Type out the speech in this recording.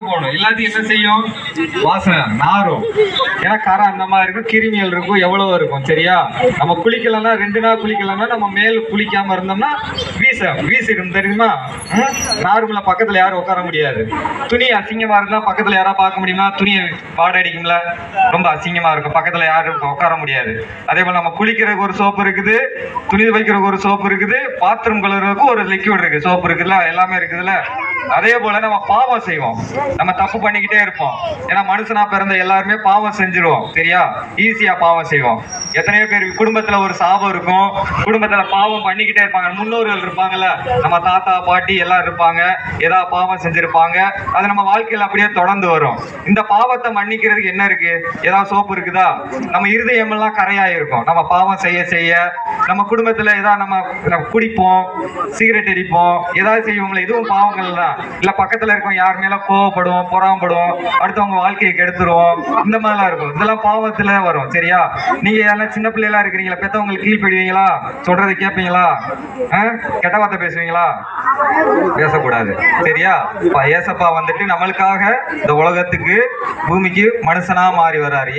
போகணும். எல்லாத்தையும் என்ன செய்யும்? வாசனை நாரும். ஏன்னா கரை அந்த மாதிரி இருக்கும், கிருமிகள் இருக்கும், எவ்வளவோ இருக்கும். சரியா? நம்ம குளிக்கலன்னா 2 நாள் குளிக்கலன்னா நம்ம மேல் குளிக்காம இருந்தோம்னா வீசிடும் தெரியுமா? நார்மலா பக்கத்துல யாரும் உட்கார முடியாது. துணி அசிங்கமா இருந்தா பக்கத்துல யாரா பார்க்க முடியுமா? துணியை வாடை அடிக்கும்ல, ரொம்ப அசிங்கமா இருக்கும், பக்கத்துல யாரும் உட்கார முடியாது. அதே போல நம்ம குளிக்கிறதுக்கு ஒரு சோப்பு இருக்குது, துணி துவைக்கிறதுக்கு ஒரு சோப்பு இருக்குது, பாத்ரூம் கழுவுறதுக்கு ஒரு லிக்விட் இருக்கு, சோப்பு இருக்குல்ல, எல்லாமே இருக்குதுல்ல. அதே போல நம்ம பாவம் செய்வோம், நம்ம தப்பு பண்ணிக்கிட்டே இருப்போம். ஏன்னா மனுஷனா பிறந்த எல்லாருமே பாவம் செஞ்சிருவோம். சரியா? ஈஸியா பாவம் செய்வோம். எத்தனையோ பேர் குடும்பத்துல ஒரு சாபம் இருக்கும், குடும்பத்துல பாவம் பண்ணிக்கிட்டே இருப்பாங்க. முன்னோர்கள் இருப்பாங்கல்ல, நம்ம தாத்தா பாட்டி எல்லாம் இருப்பாங்க, ஏதாவது பாவம் செஞ்சிருப்பாங்க, அது நம்ம வாழ்க்கையில அப்படியே தொடர்ந்து வரும். இந்த பாவத்தை மன்னிக்கிறதுக்கு என்ன இருக்கு? ஏதாவது சோப்பு இருக்குதா? நம்ம இருதயம் எல்லாம் கரையாயிருக்கும். நம்ம பாவம் செய்ய செய்ய நம்ம குடும்பத்துல ஏதாவது நம்ம குடிப்போம், சிகரெட் அடிப்போம், ஏதாவது செய்வோம்ல, இதுவும் பாவங்கள் தான். இல்ல பக்கத்துல இருக்கோம் யார் மேல கோவப்படுவோம், பொறாமப்படுவோம், அடுத்தவங்க வாழ்க்கையை கெடுத்துருவோம், இந்த மாதிரிலாம் இருக்கும். இதெல்லாம் பாவத்துல வரும். சரியா? நீங்க யாரெல்லாம் சின்ன பிள்ளைகளா இருக்கிறீங்களா? பெத்தவங்களுக்கு கீழ்படுவீங்களா? சொல்றதை கேட்பீங்களா? கெட்ட வார்த்தை பேசுவீங்களா? பேசக்கூடாது. சரியா? ஏசப்பா வந்துட்டு நம்மளுக்காக இந்த உலகத்துக்கு பூமிக்கு மனுஷனா மாறி வர்றாரு.